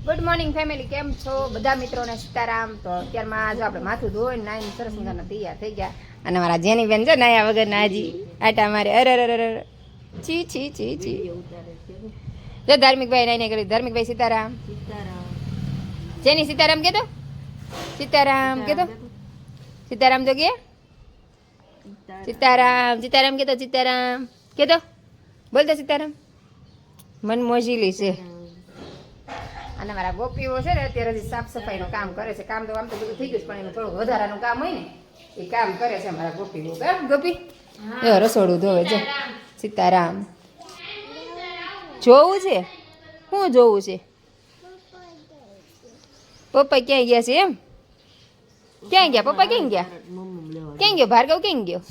Good morning family, કેમ છો બધા મિત્રોને? સીતારામ. તો અત્યારમાં જો આપણે માથું ધોઈને નાઈને સરસ મજાના તૈયાર થઈ ગયા. અને મારા જેની બેન જો નાયા વગર નાજી આટા મારે અરે અરે છી છી છી છી. જો ધાર્મિકભાઈ નાઈને કરી. ધાર્મિકભાઈ સીતારામ. જેની સીતારામ કહેતો, સીતારામ કહેતો, સીતારામ જો કે સીતારામ, સીતારામ કહેતો, સીતારામ કહેતો, બોલતો સીતારામ. મન મોજીલી છે. અને મારા ગોપીઓ છે ને અત્યારે હજી સાફ સફાઈનું કામ કરે છે. કામ તો આમ તો બધું થઈ ગયું છે, પણ એનું થોડું વધારાનું કામ હોય ને એ કામ કરે છે મારા ગોપીઓ. ગોપી રસોડું ધોવે છે. સીતારામ. જોવું છે? શું જોવું છે? પપ્પા ક્યાંય ગયા છે? એમ ક્યાં ગયા પપ્પા? ક્યાં ગયા? ક્યાં ગયો ભાર્ગવ? ક્યાં ગયો?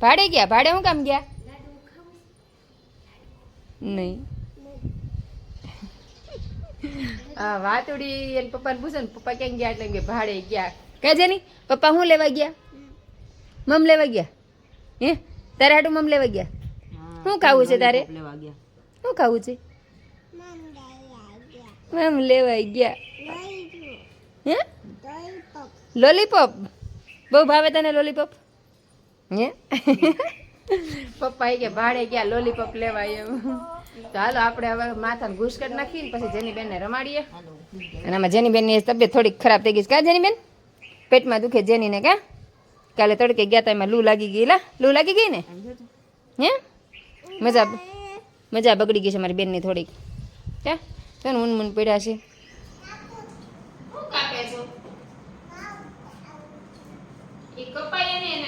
ભાડે ગયા. ભાડે શું કામ ગયા? નહીં. હા, વાતુડી એને પપ્પાને પૂછે ને પપ્પા ક્યાં ગયા એટલે કે ભાડે ગયા. કહે નહીં પપ્પા શું લેવા ગયા? મમ લેવા ગયા. હે તારે હાટું મમ લેવા ગયા? શું ખાવું છે તારે? શું ખાવું છે? મમ લેવા ગયા. હે લોલીપોપ બહુ ભાવે તને? લોલીપોપ હે પપ્પા કે ભાડે ગયા લોલીપોપ લેવા એવું. તો હાલો આપણે હવે માથાને ઘૂસકટ નાખીને પછી જેની બેનને રમાડીએ. અને આમાં જેની બેનની તબિયત થોડીક ખરાબ થઈ ગઈ છે. કા જેની બેન પેટમાં દુખે જેનીને? કા કાલે તડકે ગયા તા એમાં લૂ લાગી ગઈ. લૂ લાગી ગઈ ને? હે મજા બગડી ગઈ છે મારી બેનની થોડીક. ક્યાં તને ઊન પડ્યા છે?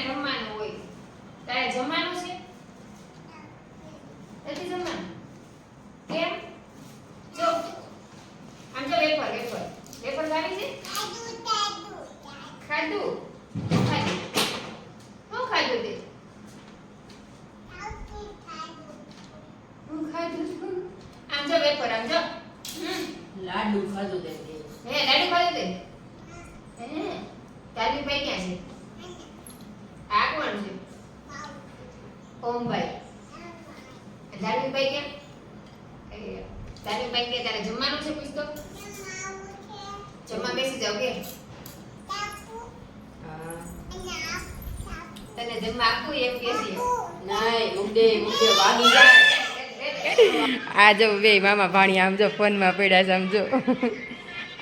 રમવાનું હોય તારે જમવાનું છે? નથી જમવાનું? કેમ? જો આમ જો વેફર વેફર વેફર ખાવી છે? ખાધું? શું ખાધું તે? હું ખાધું. આમ જો વેફર, આમ જો લાડુ ખાધું તે. હે લાડુ ખાધું તે? હે તારી ભાઈ ક્યાં છે? આ કોણ છે? ઓમભાઈ. ધાર્મિકભાઈ ક્યાં? ધાર્મિકભાઈ કે તારે જમવાનું છે? પૂછતો જમવા બેસી જાવ કે તને જમવા આપવું એમ કે છે? નાય મુદ્દે વાગી જાય. આ જો બે મામા ભાણી આમ જો ફોનમાં પડ્યા છે. આમ જો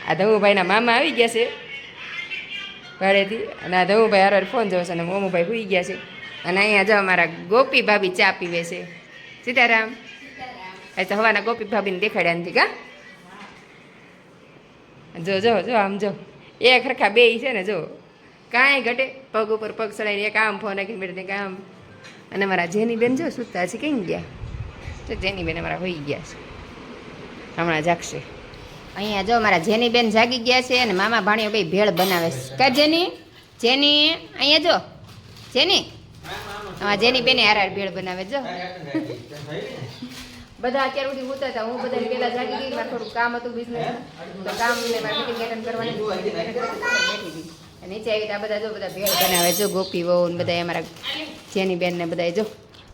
આ ધવુભાઈના મામા આવી ગયા છે ભાડેથી. અને આ ધવુભાઈ હારે ફોન જોશે અને મોમુભાઈ સુઈ ગયા છે. અને અહીંયા જો અમારા ગોપી ભાભી ચા પીવે છે. સીતારામ. એ તો હવાના ગોપી ભાભીને દેખાડ્યા નથી. કા જો જો જો આમ જો એક ખરખા બે છે ને જો કાંઈ ઘટે. પગ ઉપર પગ ચડાવીને એક આમ ફોન નાખીને બેઠે કામ. અને મારા જેની બેન જો સૂતા છે. ક્યાં ગયા? તો જેની બેન અમારા હોઈ ગયા છે, હમણાં જાગશે. અહીંયા જો મારા જેની બેન જાગી ગયા છે અને મામા ભાણીઓ બે ભેળ બનાવે છે. કા જેની? જેની અહીંયા જો જેની હા જેની બેને હાર ભેળ બનાવે જો. બધા અત્યાર સુધી હોતા હતા. હું બધા પહેલા જાગી ગઈ. મારે થોડું કામ હતું બિઝનેસ, તો કામ મારે મીટિંગ એટેન્ડ કરવાની બેઠી હતી. નીચે આવી આ બધા જો બધા ભેળ બનાવે જો. ગોપી વહુ ને બધા અમારા જેની બેન ને બધા જો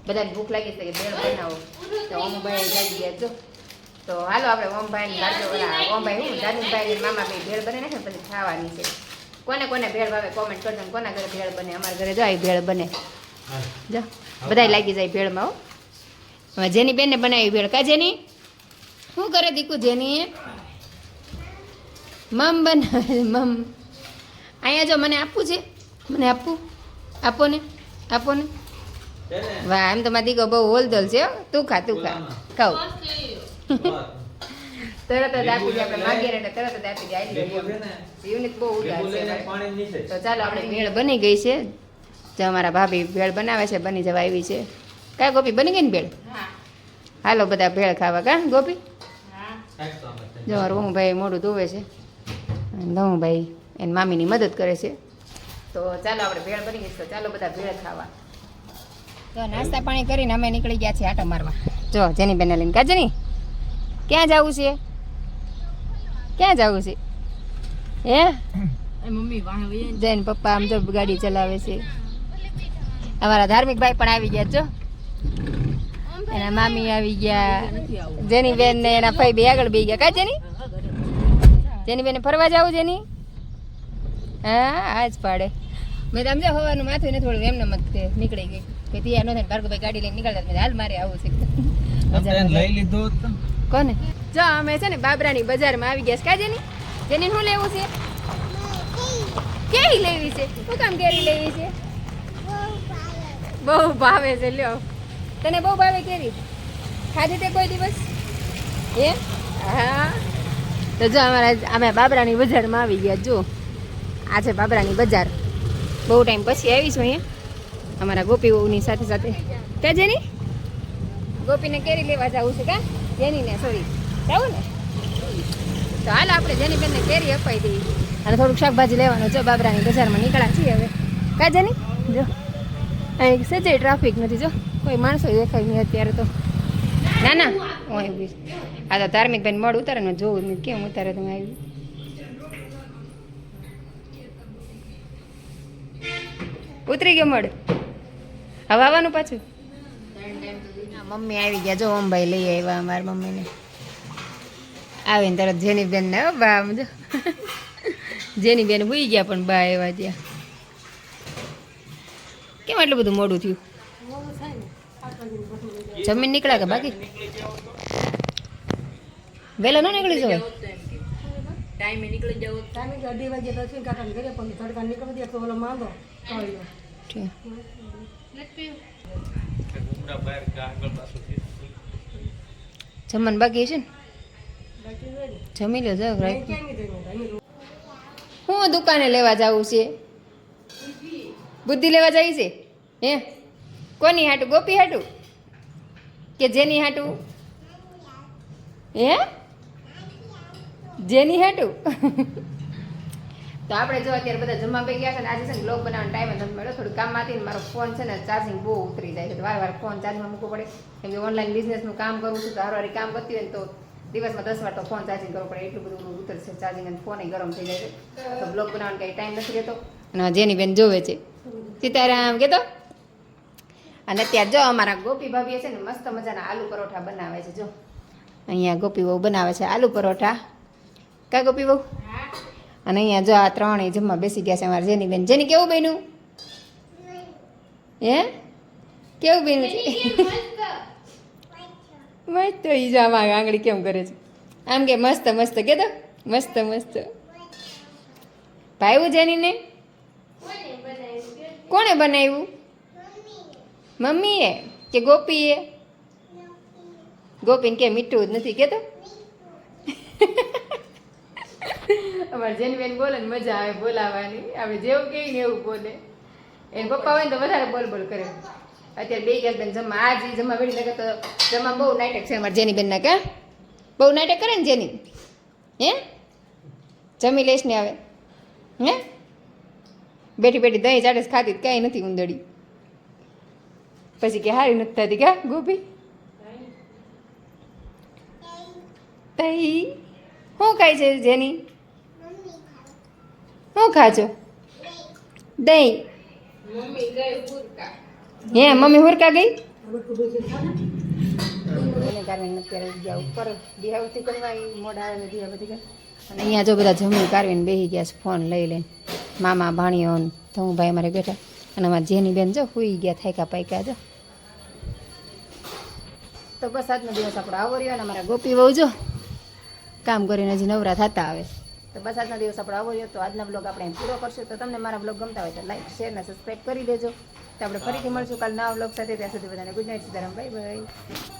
બધાને ભૂખ લાગી છે કે ભેળ બનાવો. તો ઓમભાઈ જાગી ગયા જો. તો હાલો આપણે ઓમભાઈ ઓમભાઈ હું ધાર્મિકભાઈ મામા ભાઈ ભેળ બને નાખે પછી ખાવાની છે. કોને કોને ભેળ ભાવે કોમેન્ટ કરજો. કોના ઘરે ભેળ બને? અમારા ઘરે જો આવી ભેળ બને જો. બધાય લાગી જાય ભેળમાં. હો હવે જેની બેનને બનાવી ભેળ. કા જેની શું કરે દીકુ? જેની મમ બનાવે મમ. અહીંયા જો મને આપવું છે? મને આપવું? આપો ને આપો ને. વાહ એમ તો મારી દીકરો બહુ હોલદોલ છે. તું ખા તું ખા. ખાવ તરત જ આપી દે. આપણે માગીએ એટલે તરત જ આપી દે. યુનિક બહુ ઉદાર છે. તો ચાલો આપણે ભેળ બની ગઈ છે. જો અમારા ભાભી ભેળ બનાવે છે, બની જવા આવી છે. કા ગોપી બની ગઈ ને ભેળ? હાલો બધા ભેળ ખાવા. કા ગોપી? જો રોહુભાઈ મોઢું ધોવે છે. ધવુભાઈ એની મામીની મદદ કરે છે. તો ચાલો આપણે ભેળ બની ગઈ. તો ચાલો બધા ભેળ ખાવા. તો નાસ્તા પાણી કરીને અમે નીકળી ગયા છીએ આટો મારવા. જો જેની બેન લઈને. કા જેની ક્યાં જવું છે? ક્યાં જવું છે? હે મમ્મી જઈને પપ્પા આમ જો ગાડી ચલાવે છે. અમારા ધાર્મિકભાઈ પણ આવી ગયા જો. એના મામી આવી ગયા, જેની બેન ને એના ભાઈ બે આગળ બે ગયા. કા જેની બેન ફરવા જાવું જેની? હા આજ પાડે. મેં તો સમજો હવાનું માથું ને થોડું એમને મત નીકળી ગઈ કે ત્યાં ન થાય ભાર્ગવભાઈ ગાડી લઈને નીકળતા હાલ મારે આવું છે. લઈ લીધું કોને? જો અમે છે ને બાબરાની બજારમાં આવી ગયા. કા જેની શું લેવું છે? કેરી લેવી છે. શું કામ કેરી લેવી છે? બહુ ભાવે છે. લ્યો, તને બહુ ભાવે કેરી? ખાધી તે કોઈ દિવસ? એ હા. તો જો અમે બાબરાની બજારમાં આવી ગયા. જો આ છે બાબરાની બજાર. બહુ ટાઈમ પછી આવીશું અહીંયા અમારા ગોપીઓની સાથે સાથે. કે જેની ગોપીને કેરી લેવા જવું છે? કા જેનીને સોરી જવું ને? તો હાલ આપણે જેની બેનને કેરી અપાઈ દઈએ અને થોડુંક શાકભાજી લેવાનું. જો બાબરાની બજારમાં નીકળ્યા છીએ હવે. કા જેની? જો અહીં સજે ટ્રાફિક નથી. જો કોઈ માણસો દેખાય નહીં અત્યારે તો. ના ના હું આવી. આ તો ધાર્મિક બેન મળ ઉતારે ને જોવું કેમ ઉતારે તમે આવી. ઉતરી ગયો મળ. હવે આવવાનું પાછું. મમ્મી આવી ગયા. જો અંબાઈ લઈ આવ્યા અમારા મમ્મીને. આવીને તરત જેની બેન ને બા જો જેની બેન હુઈ ગયા પણ બા આવ્યા ત્યાં. કેમ એટલું બધું મોડું થયું? જમીન નીકળ્યા કે બાકી? વહેલા ન નીકળી જવાય? ટાઈમે નીકળી જાવ. જમવાનું બાકી છે ને? જમી લો. જાવ હું દુકાને લેવા જવું છે. બુદ્ધિ લેવા જાય છે? હે કોની હાટું? ગોપી હાટું કે જેની હાટું? હે જેની હાટું? તો આપણે જો અત્યારે બધા જમવા બે ગયા છે ને આજે છે ને બ્લોગ બનાવવાનો ટાઈમ જ નથી મળ્યો. થોડું કામમાંથી ને મારો ફોન છે ને ચાર્જિંગ બહુ ઉતરી જાય છે. વાર ફોન ચાર્જિંગમાં મૂકવો પડે કેમ કે ઓનલાઈન બિઝનેસનું કામ કરું છું તો હારવારી કામ કરતી હોય ને તો દિવસમાં 10 વાર તો ફોન ચાર્જિંગ કરવો પડે. એટલું બધું ઉતરશે ચાર્જિંગ અને ફોન ગરમ થઈ જાય છે. તો બ્લોગ બનાવવાનો કંઈ ટાઈમ નથી રહેતો. અને જેની બેન જોવે છે સીતારામ કહેતો. અને અત્યારે જો અમારા ગોપી ભાભી છે ને મસ્ત મજાના આલુ પરોઠા બનાવે છે. જો અહીંયા ગોપી બહુ બનાવે છે આલુ પરોઠા. કા ગોપી બહુ? અને અહીંયા જો આ ત્રણેય જમવા બેસી ગયા છે અમારા જેની બેન. જેની કેવું બન્યું? હે કેવું બન્યું છે? મસ્ત. ઈ જો આમાં આંગળી કેમ કરે છે આમ કે મસ્ત મસ્ત કહેતો. મસ્ત મસ્ત ભાવ્યું જેનીને? કોણે બનાવ્યું? મમ્મીએ કે ગોપીએ? ગોપીને કે મીઠું જ નથી કહેતો. અમારે જેની બેન બોલે ને મજા આવે બોલાવાની. આપણે જેવું કહીએ ને એવું બોલે. એને પપ્પા હોય ને તો વધારે બોલ બોલ કરે. અત્યારે બે ગેસ બેન જમવા આજ જમવા વેળી લાગે તો જમવા બહુ નાટક છે અમારે જેની બેનના. કા બહુ નાટક કરે ને જેની? હે જમી લઈશ ને આવે? હે બેઠી બેઠી દહીં ચાટે ખાતી કાંઈ નથી ઉંદડી. પછી કે હારી નથી થતી. કા ગોપી? તઈ શું ખાય છે જેની? શું ખાજો? દહીં. હે મમ્મી હુરકા ગઈ? અત્યારે ગયા ઉપર દિહાવતી કરવા મોઢા આવે દિહા બધી ગયા. અને અહીંયા જો બધા જમી કારવીને બેસી ગયા છે ફોન લઈ લઈને. મામા ભાણીઓ તો હું ભાઈ મારે બેઠા. અને અમારા જેની બેન જો સુઈ ગયા થાયકા પાયકા. જો તો બસ આજનો દિવસ આપણો આવો રહ્યો. અને અમારા ગોપી બહુ જો કામ કરીને હજી નવરા થતા આવે. તો બસ આજનો દિવસ આપણો આવો રહ્યો. તો આજના બ્લોગ આપણે પૂરો કરશું. તો તમને મારા બ્લોગ ગમતા હોય તો લાઈક શેર અને સબસ્ક્રાઈબ કરી દેજો. તો આપણે ફરીથી મળશું કાલ નવા બ્લોગ સાથે. ત્યાં સુધી બધાને good night. Sitaram. Bye bye.